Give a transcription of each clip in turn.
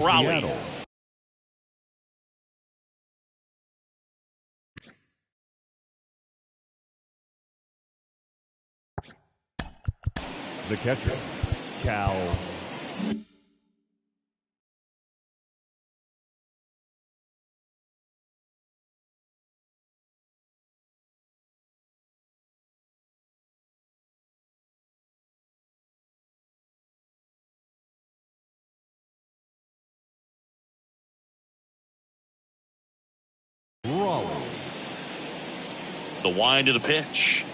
Raleigh. The catcher, Cal. Raleigh. The wind of the pitch.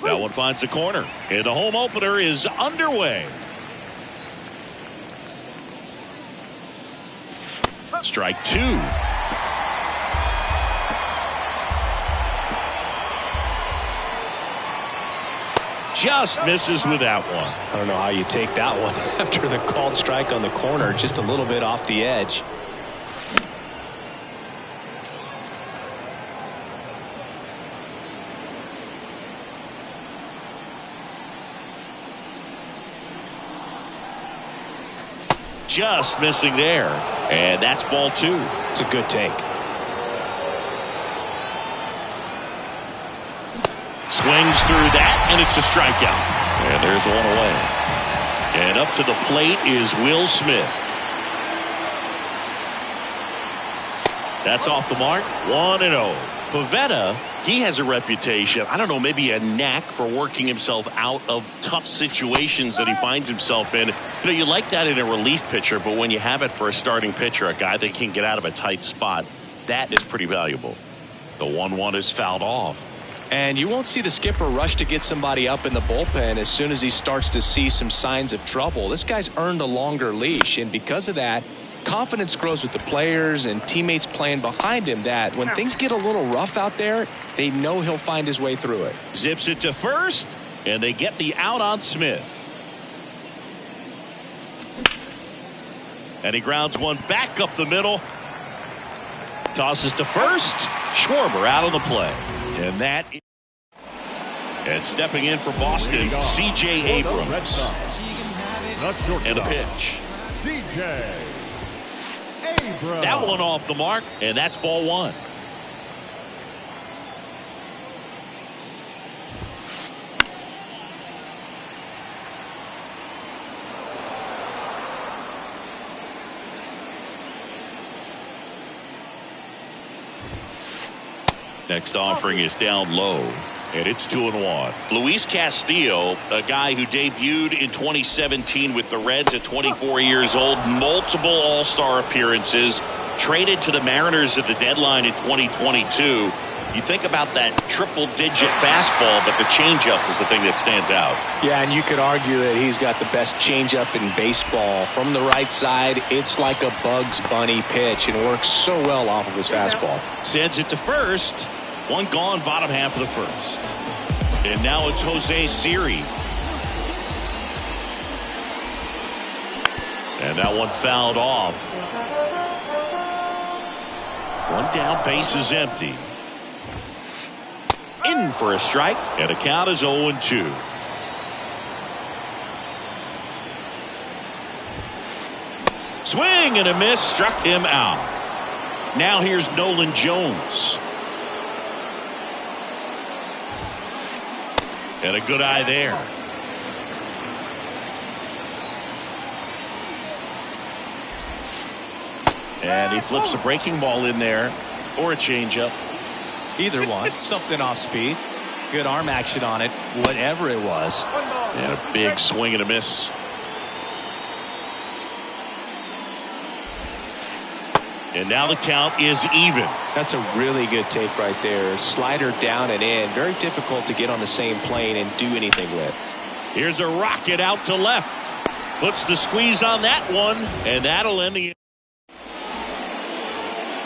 That one finds the corner. And the home opener is underway. Strike two. Just misses with that one. I don't know how you take that one after the called strike on the corner, just a little bit off the edge. Just missing there. And that's ball two. It's a good take. Swings through that, and it's a strikeout. And there's one away. And up to the plate is Will Smith. That's off the mark. 1-0. Pivetta, he has a reputation, I don't know, maybe a knack for working himself out of tough situations that he finds himself in. You know, you like that in a relief pitcher, but when you have it for a starting pitcher, a guy that can get out of a tight spot, that is pretty valuable. The 1-1 is fouled off. And you won't see the skipper rush to get somebody up in the bullpen as soon as he starts to see some signs of trouble. This guy's earned a longer leash, and because of that, confidence grows with the players and teammates playing behind him, that when things get a little rough out there, they know he'll find his way through it. Zips it to first, and they get the out on Smith. And he grounds one back up the middle. Tosses to first. Schwarber out on the play. And stepping in for Boston, C.J. Abrams. And a pitch. C.J. Abrams. That one off the mark, and that's ball one. Next offering is down low, and it's 2-1. Luis Castillo, a guy who debuted in 2017 with the Reds at 24 years old, multiple All-Star appearances, traded to the Mariners at the deadline in 2022. You think about that triple-digit fastball, but the changeup is the thing that stands out. Yeah, and you could argue that he's got the best changeup in baseball. From the right side, it's like a Bugs Bunny pitch and works so well off of his fastball. Sends it to first. One gone, bottom half of the first. And now it's Jose Siri. And that one fouled off. One down, base is empty. In for a strike, and the count is 0-2. Swing and a miss, struck him out. Now here's Nolan Jones. And a good eye there. And he flips a breaking ball in there, or a changeup. Either one. Something off speed. Good arm action on it, whatever it was. And a big swing and a miss. And now the count is even. That's a really good take right there. Slider down and in. Very difficult to get on the same plane and do anything with. Here's a rocket out to left. Puts the squeeze on that one. And that'll end the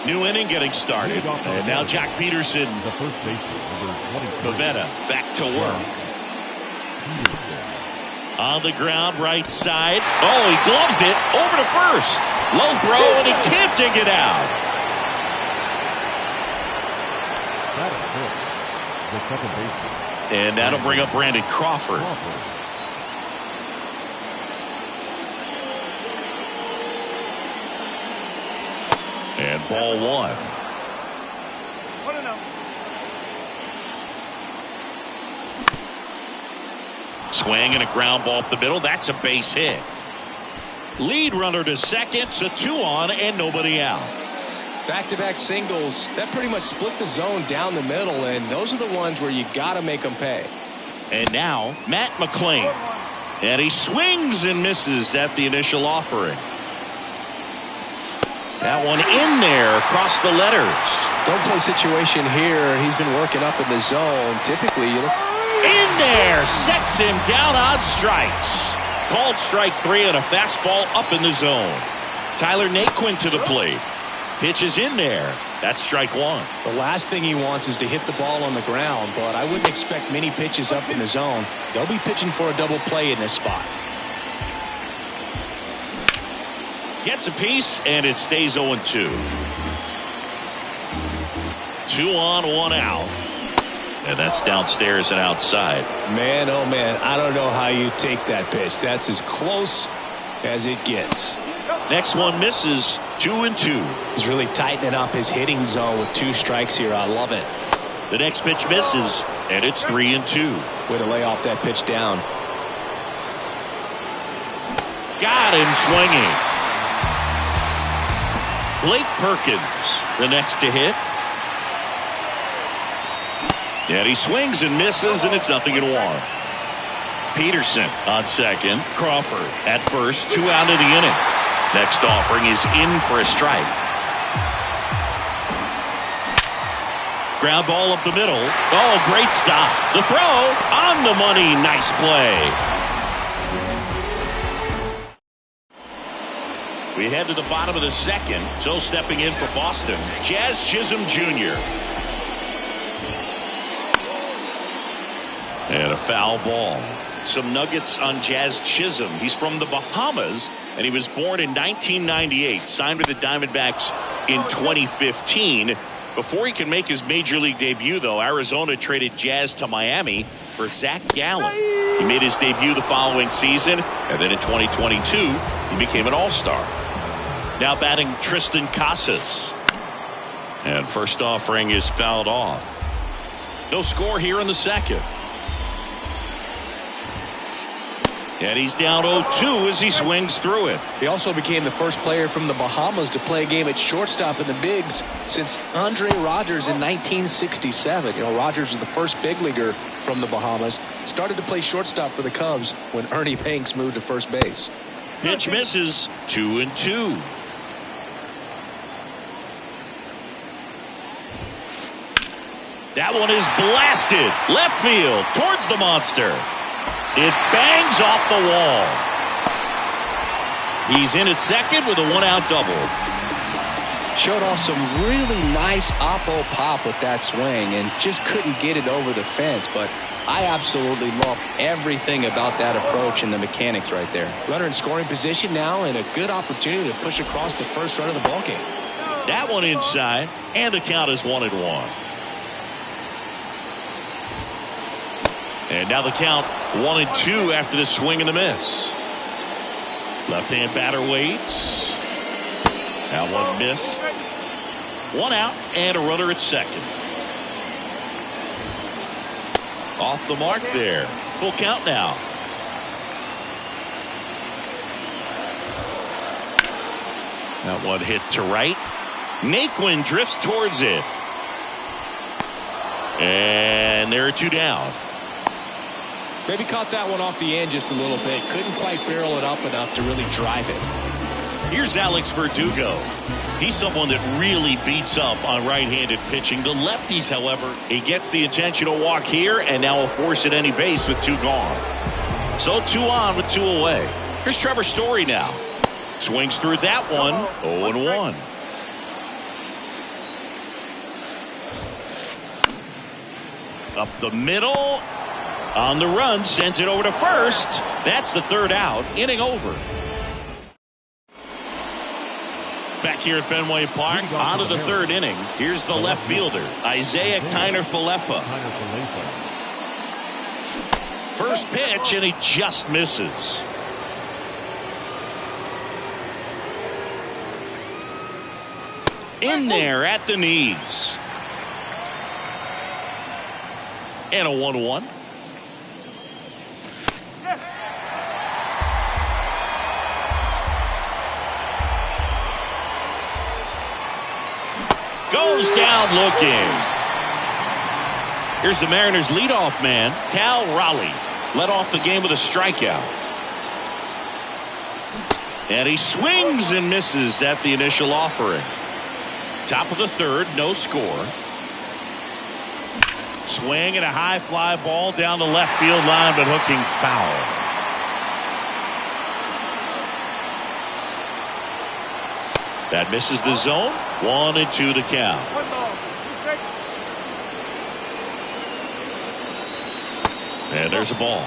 new inning getting started. And now Jack Peterson. The first baseman, number 23. Pivetta back to work. On the ground, right side. Oh, he gloves it over to first. Low throw, and he can't dig it out. That is good. The second baseman. And that'll bring up Brandon Crawford. And ball one. Swing and a ground ball up the middle. That's a base hit. Lead runner to second. So 2 on and nobody out. Back-to-back singles. That pretty much split the zone down the middle, and those are the ones where you got to make them pay. And now Matt McLain. And he swings and misses at the initial offering. That one in there across the letters. Don't play situation here. He's been working up in the zone. Typically, you look in there, sets him down on strikes. Called strike 3 and a fastball up in the zone. Tyler Naquin to the plate. Pitch is in there. That's strike 1. The last thing he wants is to hit the ball on the ground, but I wouldn't expect many pitches up in the zone. They'll be pitching for a double play in this spot. Gets a piece, and it stays 0-2. 2 on, 1 out. And that's downstairs and outside. Man, oh man, I don't know how you take that pitch. That's as close as it gets. Next one misses. 2-2. He's really tightening up his hitting zone with 2 strikes here. I love it. The next pitch misses, and it's 3-2. Way to lay off that pitch down. Got him swinging. Blake Perkins, the next to hit. And he swings and misses, and it's 0-1. Peterson on second. Crawford at first. 2 out of the inning. Next offering is in for a strike. Ground ball up the middle. Oh, great stop. The throw on the money. Nice play. We head to the bottom of the second. So stepping in for Boston, Jazz Chisholm Jr. And a foul ball. Some nuggets on Jazz Chisholm. He's from the Bahamas, and he was born in 1998. Signed with the Diamondbacks in 2015. Before he can make his major league debut, though, Arizona traded Jazz to Miami for Zach Gallen. He made his debut the following season, and then in 2022, he became an all-star. Now batting Tristan Casas. And first offering is fouled off. No score here in the second. And he's down 0-2 as he swings through it. He also became the first player from the Bahamas to play a game at shortstop in the bigs since Andre Rogers in 1967. You know, Rogers was the first big leaguer from the Bahamas. Started to play shortstop for the Cubs when Ernie Banks moved to first base. Pitch misses. 2-2. That one is blasted left field towards the monster. It bangs off the wall. He's in at second with a 1-out double. Showed off some really nice oppo pop with that swing and just couldn't get it over the fence. But I absolutely love everything about that approach and the mechanics right there. Runner in scoring position now and a good opportunity to push across the first run of the ballgame. That one inside, and the count is 1-1. And now the count 1-2 after the swing and the miss. Left-hand batter waits. That one missed. 1 out and a runner at second. Off the mark there. Full count now. That one hit to right. Naquin drifts towards it. And there are 2 down. Maybe caught that one off the end just a little bit. Couldn't quite barrel it up enough to really drive it. Here's Alex Verdugo. He's someone that really beats up on right-handed pitching. The lefties, however, he gets the intentional walk here and now will force at any base with 2 gone. So 2 on with 2 away. Here's Trevor Story now. Swings through that one. 0-1. Up the middle. On the run, sent it over to first. That's the 3rd out. Inning over. Back here at Fenway Park, on to the 3rd inning. Here's the left fielder, Isaiah Kiner-Falefa. First pitch, and he just misses. In there at the knees. And a 1-1. Goes down looking. Here's the Mariners leadoff man, Cal Raleigh. Led off the game with a strikeout. And he swings and misses at the initial offering. Top of the third, no score. Swing and a high fly ball down the left field line, but hooking foul. That misses the zone. 1-2 to count. And there's a ball.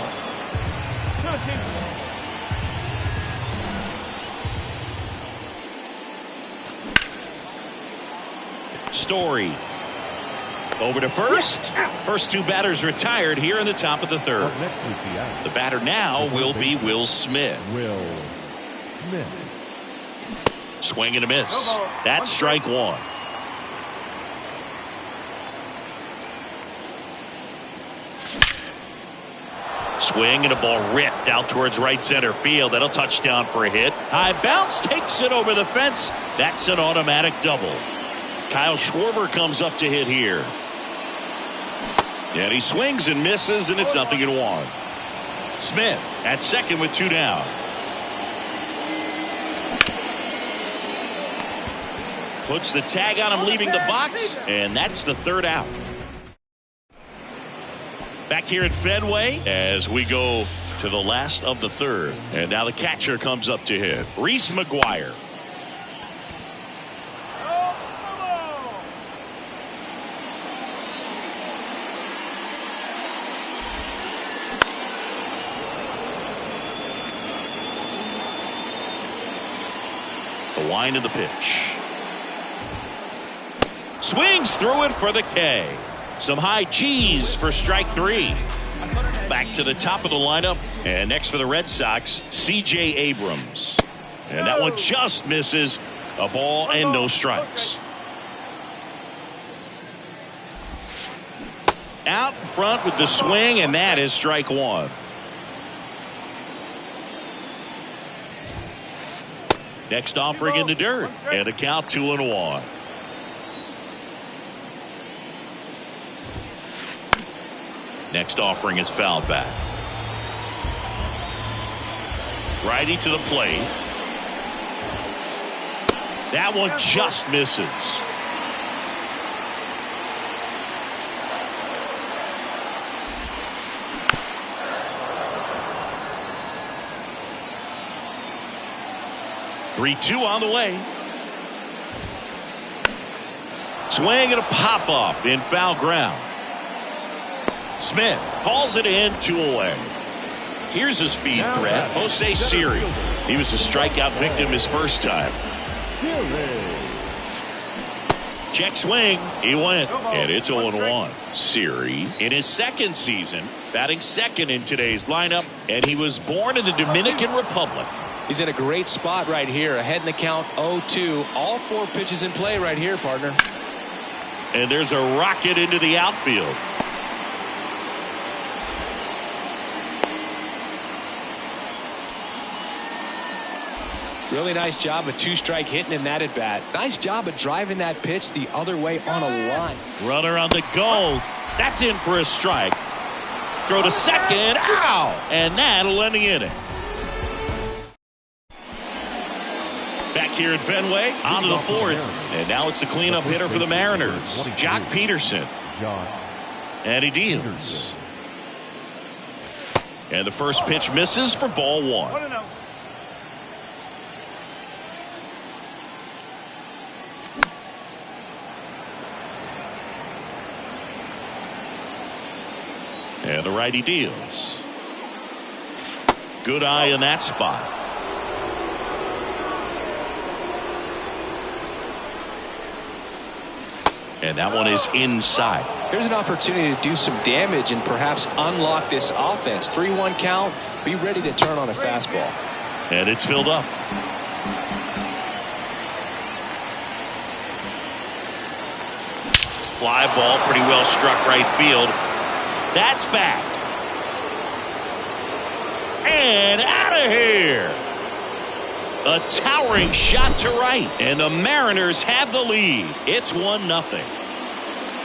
Story over to first. First two batters retired here in the top of the third. Up next we see out. The batter now will be Will Smith. Will Smith. Swing and a miss. That's strike one. Swing and a ball ripped out towards right center field. That'll touchdown for a hit. High bounce takes it over the fence. That's an automatic double. Kyle Schwarber comes up to hit here. And he swings and misses, and it's 0-1. Smith at second with two down. Puts the tag on him leaving the box, and that's the third out. Back here at Fenway as we go to the last of the third. And now the catcher comes up to hit. Reese McGuire. The wind of the pitch. Swings through it for the K. Some high cheese for strike three. Back to the top of the lineup. And next for the Red Sox, C.J. Abrams. And that one just misses. A ball and no strikes. Out front with the swing, and that is strike one. Next offering in the dirt. And a count 2-1. Next offering is fouled back. Righty to the plate. That one just misses. Three-two on the way. Swing and a pop up in foul ground. Smith calls it in, 2 away. Here's a speed threat, Jose Siri. He was a strikeout victim his first time. Check swing, he went, and it's 0-1. Siri in his second season, batting second in today's lineup, and he was born in the Dominican Republic. He's in a great spot right here, ahead in the count 0-2. All 4 pitches in play right here, partner. And there's a rocket into the outfield. Really nice job of 2-strike hitting in that at bat. Nice job of driving that pitch the other way on a line. Runner on the go. That's in for a strike. Throw to second. Ow! And that'll end the inning. Back here at Fenway, on to the fourth. And now it's the cleanup hitter for the Mariners, Jock Peterson. And he deals. And the first pitch misses for ball one. And the righty deals. Good eye in that spot. And that one is inside. Here's an opportunity to do some damage and perhaps unlock this offense. 3-1 count. Be ready to turn on a fastball. And it's filled up. Fly ball, pretty well struck right field. That's back. And out of here. A towering shot to right. And the Mariners have the lead. It's 1-0.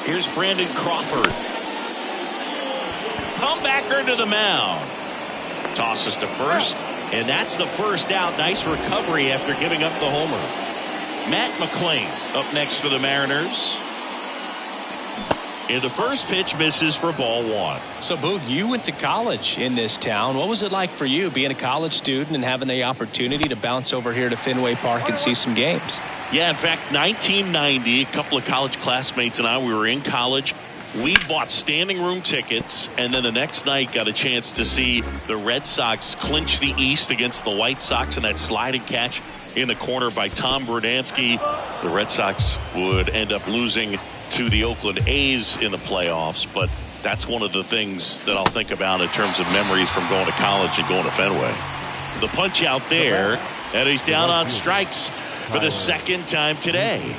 Here's Brandon Crawford. Comebacker to the mound. Tosses to first. And that's the first out. Nice recovery after giving up the homer. Matt McLean up next for the Mariners. And the first pitch misses for ball 1. So, Boog, you went to college in this town. What was it like for you being a college student and having the opportunity to bounce over here to Fenway Park and see some games? Yeah, in fact, 1990, a couple of college classmates and I, we were in college. We bought standing room tickets, and then the next night got a chance to see the Red Sox clinch the East against the White Sox in that sliding catch in the corner by Tom Brudansky. The Red Sox would end up losing to the Oakland A's in the playoffs, but that's one of the things that I'll think about in terms of memories from going to college and going to Fenway. The punch out there, and he's down on strikes for the second time today.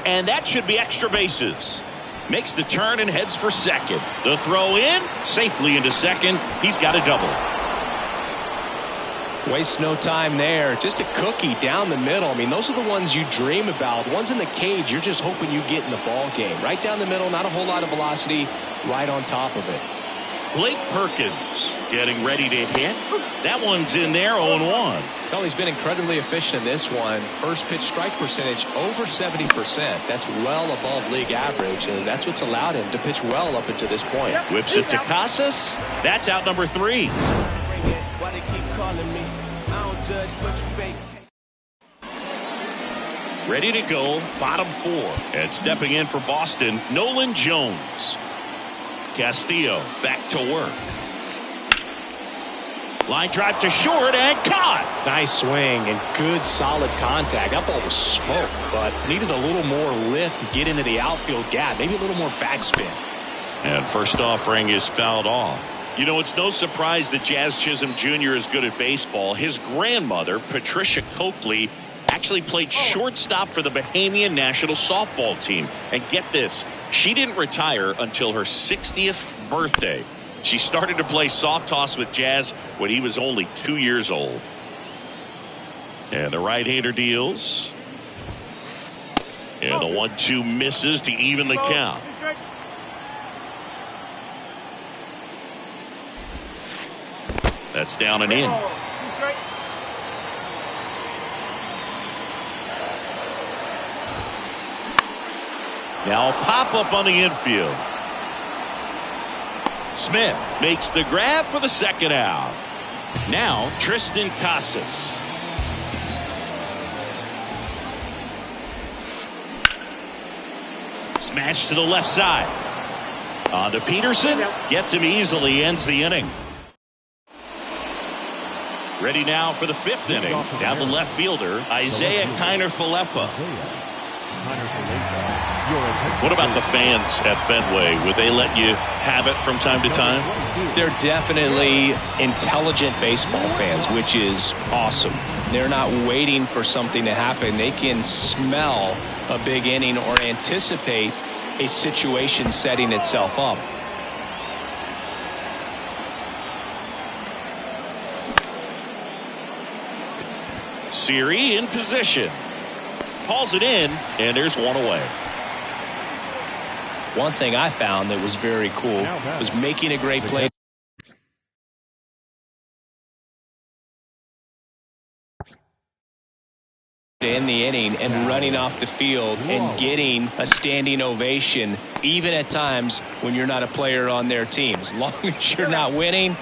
And that should be extra bases. Makes the turn and heads for second. The throw in, safely into second. He's got a double. Waste no time there. Just a cookie down the middle. I mean, those are the ones you dream about. Ones in the cage, you're just hoping you get in the ball game. Right down the middle, not a whole lot of velocity, right on top of it. Blake Perkins getting ready to hit. That one's in there, 0-1. Well, he's been incredibly efficient in this one. First pitch strike percentage over 70%. That's well above league average, and that's what's allowed him to pitch well up until this point. Whips it to Casas. That's out number 3. Why they keep calling me? I don't judge, but you fake. Ready to go, bottom 4. And stepping in for Boston, Nolan Jones. Castillo back to work. Line drive to short and caught. Nice swing and good solid contact. That ball was smoked, but needed a little more lift to get into the outfield gap. Maybe a little more backspin. And first offering is fouled off. You know, it's no surprise that Jazz Chisholm Jr. is good at baseball. His grandmother, Patricia Coakley, actually played shortstop for the Bahamian national softball team. And get this, she didn't retire until her 60th birthday. She started to play soft toss with Jazz when he was only 2 years old. And the right-hander deals. And the 1-2 misses to even the count. That's down and in. Now a pop-up on the infield. Smith makes the grab for the second out. Now Tristan Casas. Smash to the left side. On to Peterson. Gets him easily. Ends the inning. Ready now for the 5th inning. Down the left fielder, Isaiah Kiner-Falefa. What about the fans at Fenway? Would they let you have it from time to time? They're definitely intelligent baseball fans, which is awesome. They're not waiting for something to happen. They can smell a big inning or anticipate a situation setting itself up. Siri in position. Calls it in, and there's one away. One thing I found that was very cool was making a great play in the inning and running off the field and getting a standing ovation, even at times when you're not a player on their team. As long as you're not winning,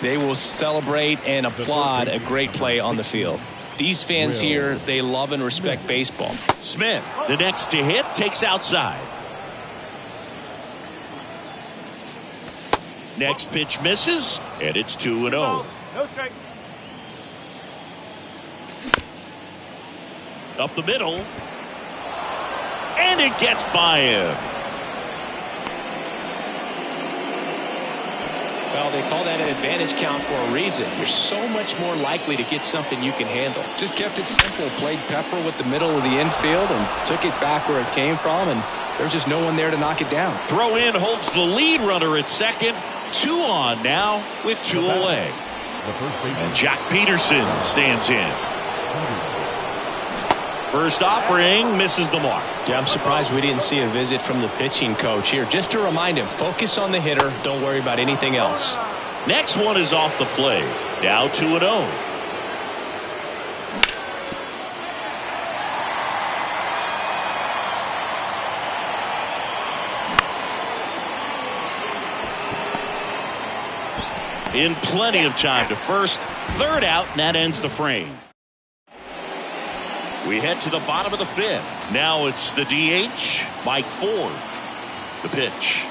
they will celebrate and applaud a great play on the field. These fans here, they love and respect baseball. Smith, the next to hit, takes outside. Next pitch misses, and it's 2-0. No strike. Up the middle, and it gets by him. Well, they call that an advantage count for a reason. You're so much more likely to get something you can handle. Just kept it simple. Played Pepper with the middle of the infield and took it back where it came from, and there's just no one there to knock it down. Throw in holds the lead runner at second. 2 on now with 2 away. And Jack Peterson stands in. First offering misses the mark. Yeah, I'm surprised we didn't see a visit from the pitching coach here. Just to remind him, focus on the hitter. Don't worry about anything else. Next one is off the plate. Now 2-0. In plenty of time to first. Third out, and that ends the frame. We head to the bottom of the 5th. Now it's the DH, Mike Ford. The pitch.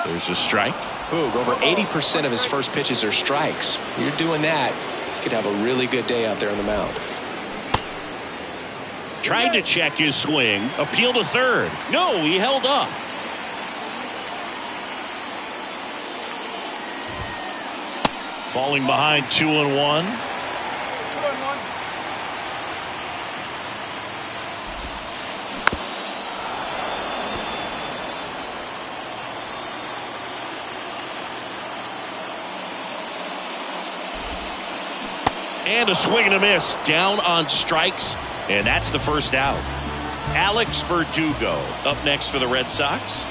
There's a strike. Boog, over 80% of his first pitches are strikes. You're doing that, you could have a really good day out there on the mound. Tried to check his swing. Appeal to third. No, he held up. Falling behind 2-1. And a swing and a miss. Down on strikes. And that's the first out. Alex Verdugo up next for the Red Sox.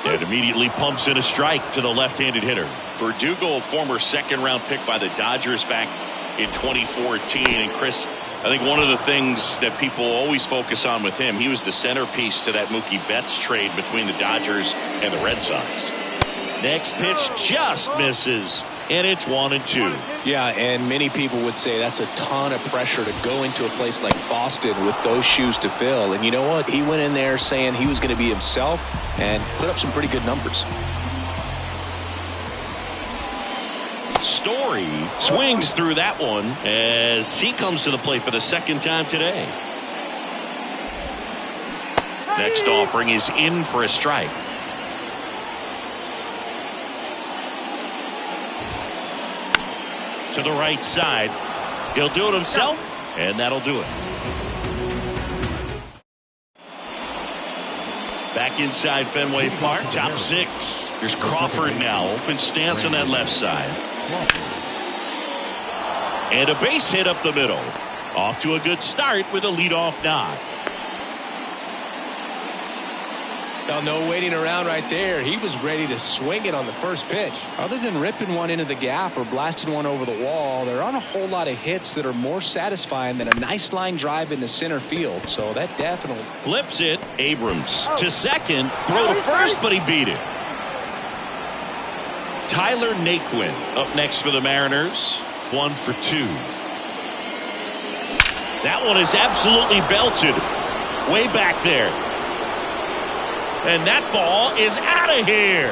And immediately pumps in a strike to the left-handed hitter. Verdugo, a former second-round pick by the Dodgers back in 2014. And Chris, I think one of the things that people always focus on with him, he was the centerpiece to that Mookie Betts trade between the Dodgers and the Red Sox. Next pitch just misses, and it's 1-2. Yeah, and many people would say that's a ton of pressure to go into a place like Boston with those shoes to fill. And you know what? He went in there saying he was going to be himself and put up some pretty good numbers. Story swings through that one as he comes to the plate for the second time today. Next offering is in for a strike. To the right side. He'll do it himself, and that'll do it. Back inside Fenway Park, top 6. Here's Crawford now. Open stance on that left side. And a base hit up the middle. Off to a good start with a leadoff knock. Well, no waiting around right there. He was ready to swing it on the first pitch. Other than ripping one into the gap or blasting one over the wall, there aren't a whole lot of hits that are more satisfying than a nice line drive into center field. So that definitely flips it. Abrams to second. Throw to first, but he beat it. Tyler Naquin up next for the Mariners. 1 for 2. That one is absolutely belted. Way back there. And that ball is out of here.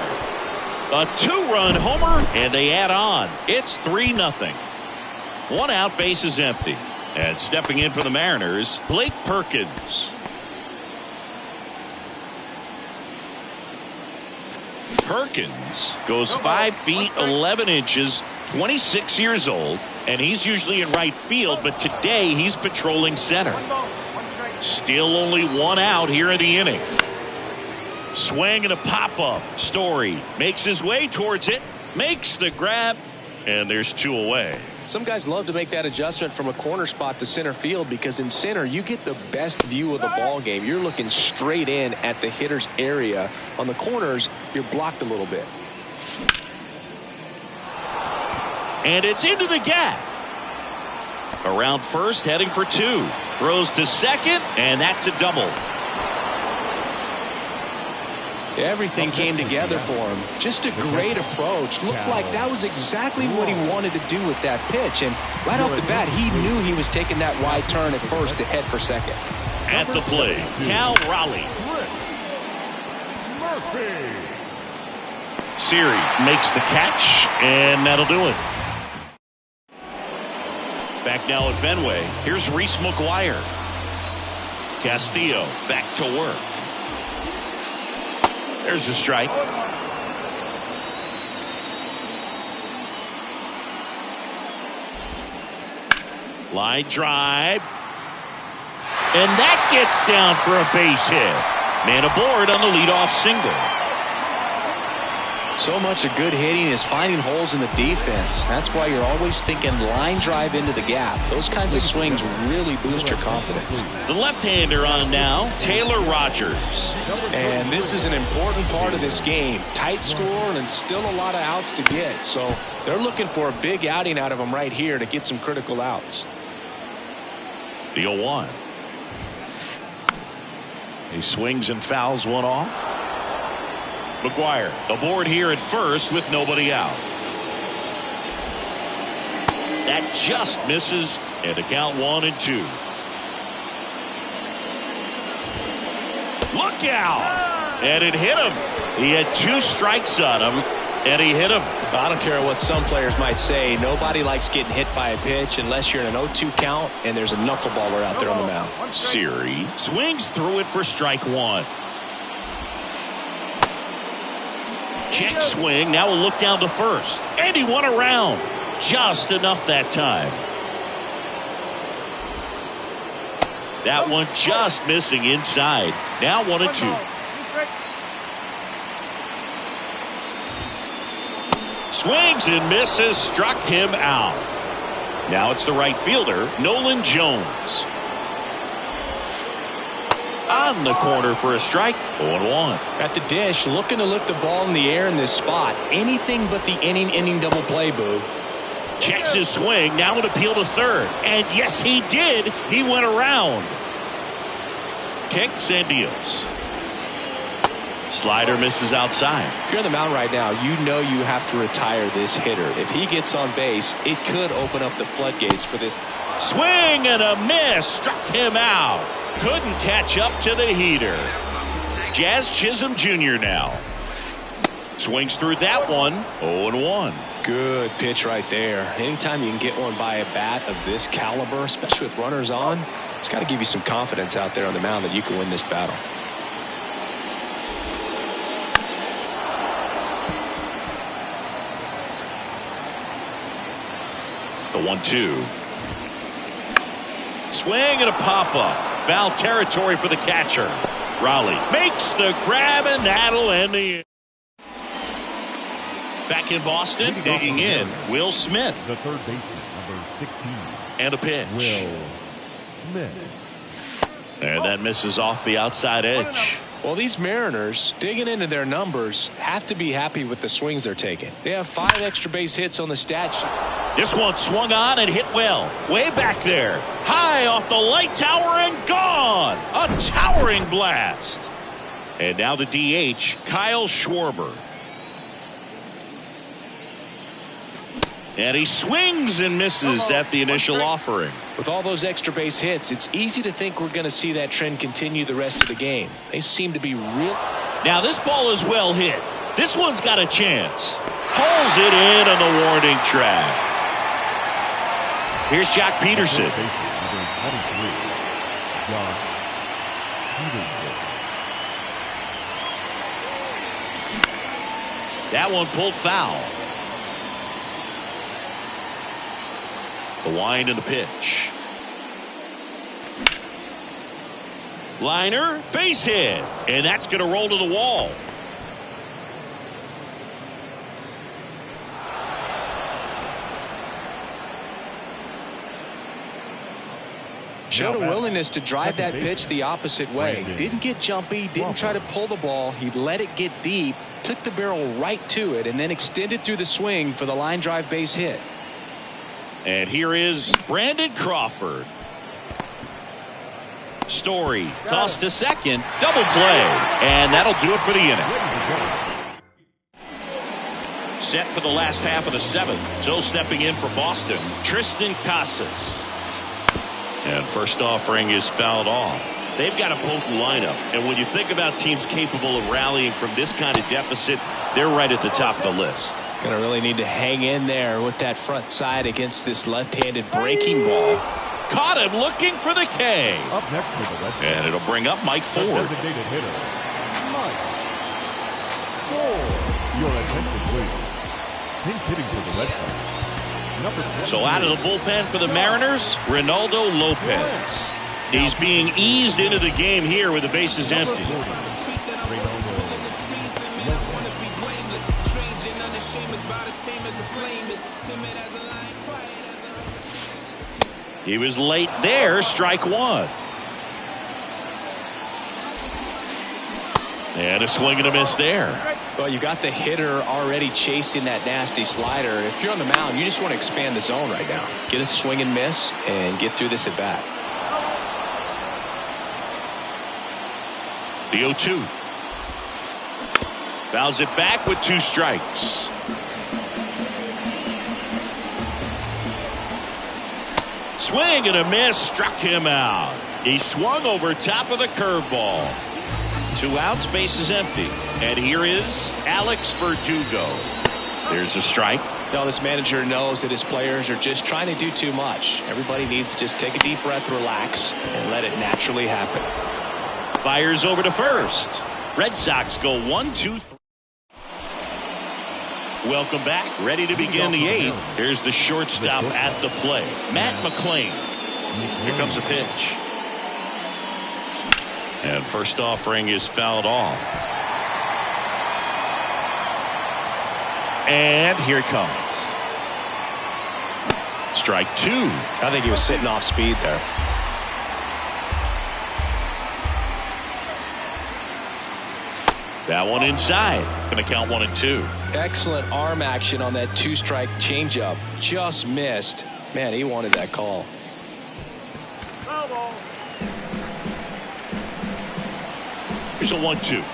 A 2-run homer, and they add on. It's 3-0. 1 out, base is empty. And stepping in for the Mariners, Blake Perkins. Perkins goes 5 feet 11 inches, 26 years old, and he's usually in right field, but today he's patrolling center. Still only 1 out here in the inning. Swing and a pop-up. Story makes his way towards it, makes the grab, and there's 2 away. Some guys love to make that adjustment from a corner spot to center field because in center you get the best view of the ball game. You're looking straight in at the hitter's area. On the corners, you're blocked a little bit. And it's into the gap. Around first, heading for 2. Throws to second, and that's a double. Everything came together for him. Just a great approach. Looked like that was exactly what he wanted to do with that pitch. And right off the bat, he knew he was taking that wide turn at first to head for second. At the plate, Cal Raleigh. Siri makes the catch, and that'll do it. Back now at Fenway. Here's Reese McGuire. Castillo back to work. There's a strike. Line drive. And that gets down for a base hit. Man aboard on the leadoff single. So much of good hitting is finding holes in the defense. That's why you're always thinking line drive into the gap. Those kinds of swings really boost your confidence. The left-hander on now, Taylor Rogers. And this is an important part of this game. Tight score and still a lot of outs to get. So they're looking for a big outing out of him right here to get some critical outs. The 0-1. He swings and fouls one off. McGuire aboard here at first with nobody out. That just misses, and to count 1-2. Look out! And it hit him. He had 2 strikes on him, and he hit him. I don't care what some players might say. Nobody likes getting hit by a pitch unless you're in an 0-2 count and there's a knuckleballer out there on the mound. Siri swings through it for strike 1. Check swing. Now we'll look down to first. And he won around. Just enough that time. That one just missing inside. Now 1-2. Swings and misses. Struck him out. Now it's the right fielder, Nolan Jones. On the corner for a strike. 0-1. At the dish, looking to lift the ball in the air in this spot. Anything but the inning double play, Boo. Checks his swing. Now an appeal to third. And yes, he did. He went around. Kicks and deals. Slider misses outside. If you're on the mound right now, you know you have to retire this hitter. If he gets on base, it could open up the floodgates for this. Swing and a miss. Struck him out. Couldn't catch up to the heater. Jazz Chisholm Jr. now. Swings through that one. 0-1. Good pitch right there. Anytime you can get one by a bat of this caliber, especially with runners on, it's got to give you some confidence out there on the mound that you can win this battle. The 1-2. Swing and a pop-up. Foul territory for the catcher. Raleigh makes the grab, and that'll end the. Back in Boston, digging in, Will Smith. The third baseman, number 16. And a pitch. Will Smith. And that misses off the outside edge. Well, these Mariners, digging into their numbers, have to be happy with the swings they're taking. They have 5 extra base hits on the stat sheet. This one swung on and hit well. Way back there. High off the light tower and gone. A towering blast. And now the DH, Kyle Schwarber. And he swings and misses at the initial offering. With all those extra base hits, it's easy to think we're going to see that trend continue the rest of the game. They seem to be real. Now this ball is well hit. This one's got a chance. Pulls it in on the warning track. Here's Jock Peterson. Third baseman, number 23. Jock Peterson. That one pulled foul. The wind and the pitch. Liner, base hit. And that's going to roll to the wall. Showed a willingness to drive that pitch the opposite way. Didn't get jumpy, didn't try to pull the ball. He let it get deep, took the barrel right to it, and then extended through the swing for the line drive base hit. And here is Brandon Crawford. Story tossed to second, double play, and that'll do it for the inning. Set for the last half of the 7th. So stepping in for Boston, Tristan Casas. And first offering is fouled off. They've got a potent lineup, and when you think about teams capable of rallying from this kind of deficit, they're right at the top of the list. Going to really need to hang in there with that front side against this left-handed breaking ball. Caught him looking for the K. Up next for the Red Sox. And it'll bring up Mike Ford. Designated hitter, Mike Your attention, please. Pinch hitting for the Red Sox. Number 28. So out of the bullpen for the Mariners, Reynaldo Lopez. He's being eased into the game here with the bases Number empty. 40. Reynaldo He was late there, strike one. And a swing and a miss there. Well, you got the hitter already chasing that nasty slider. If you're on the mound, you just want to expand the zone right now. Get a swing and miss and get through this at bat. The 0-2. Fouls it back with 2 strikes. Swing and a miss, struck him out. He swung over top of the curveball. 2 outs, base is empty. And here is Alex Verdugo. There's a strike. Now this manager knows that his players are just trying to do too much. Everybody needs to just take a deep breath, relax, and let it naturally happen. Fires over to first. Red Sox go 1-2-3. Welcome back. Ready to begin the 8th. Here's the shortstop at the plate, Matt McClain. Here comes a pitch. And first offering is fouled off. And here it comes. Strike 2. I think he was sitting off speed there. That one inside. Going to count 1 and 2. Excellent arm action on that 2-strike changeup. Just missed. Man, he wanted that call. Here's a 1-2.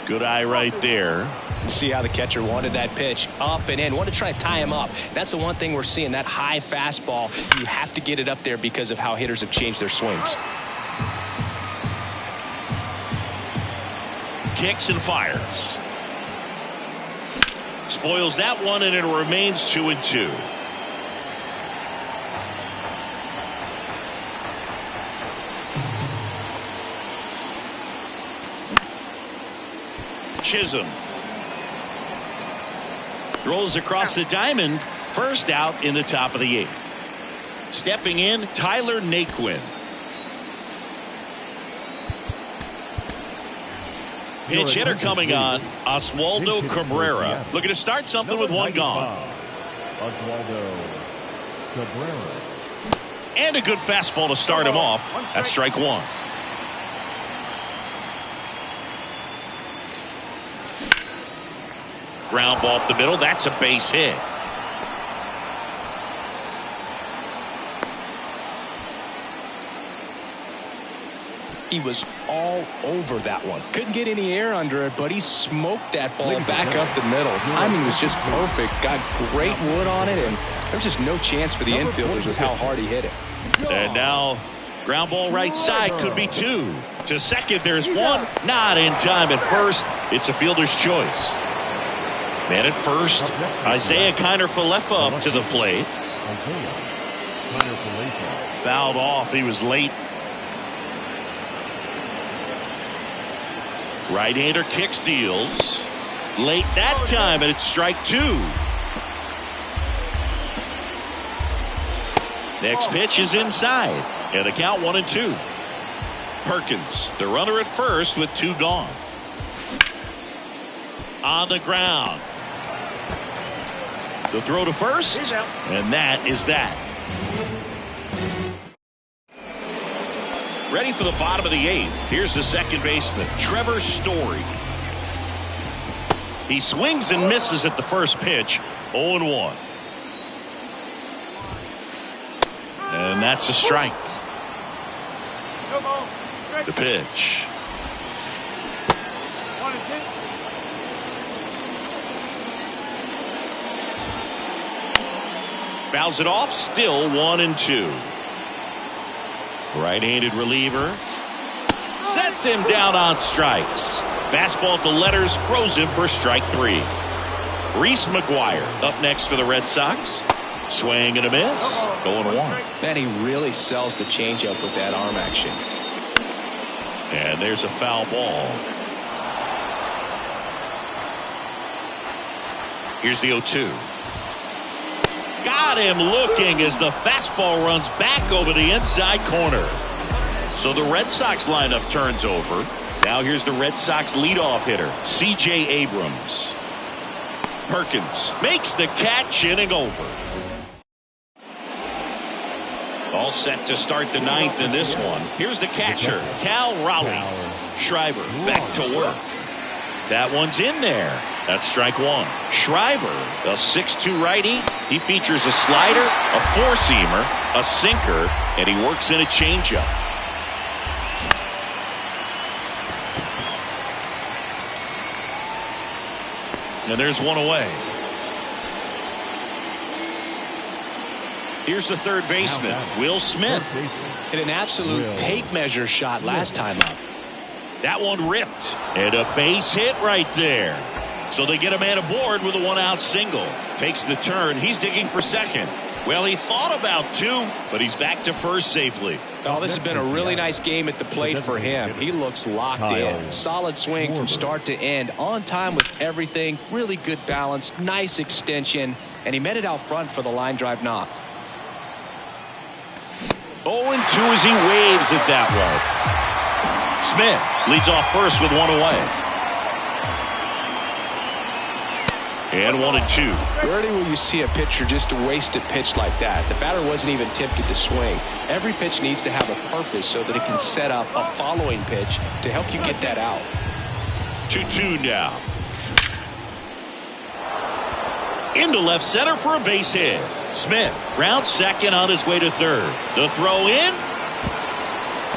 Good eye right there. See how the catcher wanted that pitch up and in. Want to try to tie him up. That's the one thing we're seeing. That high fastball. You have to get it up there because of how hitters have changed their swings. Kicks and fires. Spoils that one, and it remains 2 and 2. Chisholm rolls across the diamond. First out in the top of the 8th. Stepping in, Tyler Naquin. Pinch hitter coming on, Oswaldo Cabrera. Looking to start something with 1 gone. Oswaldo Cabrera. And a good fastball to start him off. That's strike 1. Ground ball up the middle. That's a base hit. He was all over that one. Couldn't get any air under it, but he smoked that ball back up the middle. Timing was just perfect. Got great wood on it, and there's just no chance for the infielders with how hard he hit it. And now ground ball right side, could be 2. To second, there's 1. Not in time at first. It's a fielder's choice. Man at first, Isaiah Kiner-Falefa up to the plate. Fouled off. He was late. Right-hander kicks, deals. Late that time, and it's strike 2. Next pitch is inside. And the count 1 and 2. Perkins, the runner at first with 2 gone. On the ground. The throw to first, and that is that. Ready for the bottom of the 8th. Here's the second baseman, Trevor Story. He swings and misses at the first pitch, 0-1. And that's a strike. The pitch. Fouls it off, still 1 and 2. Right-handed reliever. Sets him down on strikes. Fastball at the letters, froze him for strike 3. Reese McGuire up next for the Red Sox. Swing and a miss. Going 1. Man, he really sells the changeup with that arm action. And there's a foul ball. Here's the 0-2. Got him looking as the fastball runs back over the inside corner. So the Red Sox lineup turns over. Now here's the Red Sox leadoff hitter, C.J. Abrams. Perkins makes the catch, inning over. All set to start the ninth in this one. Here's the catcher, Cal Raleigh. Schreiber back to work. That one's in there. That's strike one. Schreiber, a 6'2 righty. He features a slider, a four-seamer, a sinker, and he works in a changeup. And there's one away. Here's the third baseman, Will Smith. Hit an absolute tape measure shot last time up. That one ripped. And a base hit right there. So they get a man aboard with a one-out single. Takes the turn. He's digging for second. Well, he thought about two, but he's back to first safely. Oh, this has been a really nice game at the plate for him. He looks locked in. Solid swing from start to end. On time with everything. Really good balance. Nice extension. And he met it out front for the line drive knock. 0-2 as he waves it that way. Smith leads off first with one away. And 1-2. Rarely will you see a pitcher just waste a pitch like that. The batter wasn't even tempted to swing. Every pitch needs to have a purpose so that it can set up a following pitch to help you get that out. 2-2 now. Into left center for a base hit. Smith rounds second on his way to third. The throw in.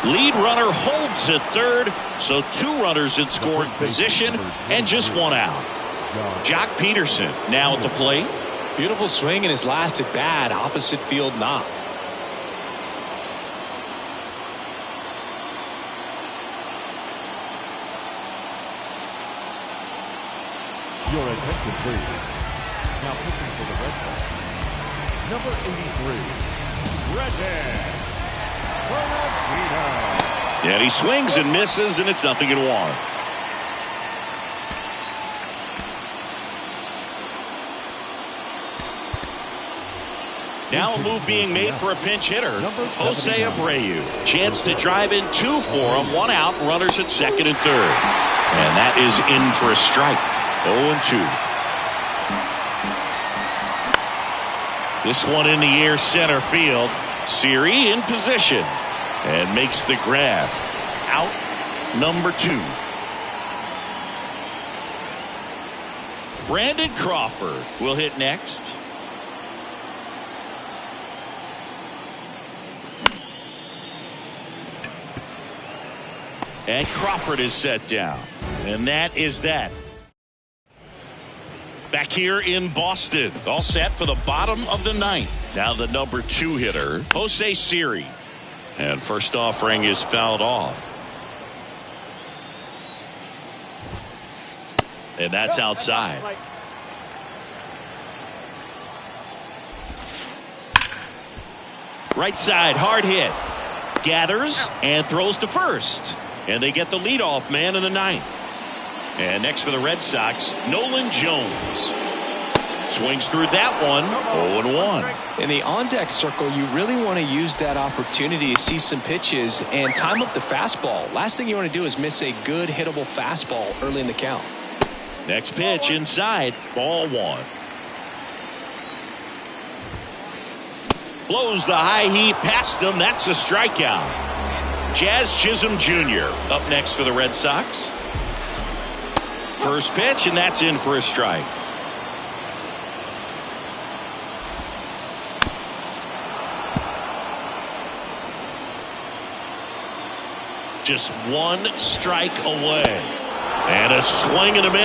Lead runner holds at third. So two runners in scoring position and just one out. Jock Peterson now at the plate. Beautiful swing in his last at bat. Opposite field knock. Your attention, please. Now pitching for the Red Sox, number 83, Brendan Bernardino. And he swings and misses, and it's 0-1. Now a move being made for a pinch hitter, Jose Abreu. Chance to drive in two for him. One out, runners at second and third. And that is in for a strike. 0-2. This one in the air center field. Siri in position and makes the grab. Out number 2. Brandon Crawford will hit next. And Crawford is set down. And that is that. Back here in Boston, all set for the bottom of the ninth. Now the number 2 hitter, Jose Siri. And first offering is fouled off. And that's outside. Right side, hard hit. Gathers and throws to first. And they get the leadoff man in the ninth. And next for the Red Sox, Nolan Jones. Swings through that one. 0-1. In the on-deck circle, you really want to use that opportunity to see some pitches and time up the fastball. Last thing you want to do is miss a good hittable fastball early in the count. Next pitch inside, ball 1. Blows the high heat past him. That's a strikeout. Jazz Chisholm Jr. up next for the Red Sox. First pitch, and that's in for a strike. Just one strike away. And a swing and a miss.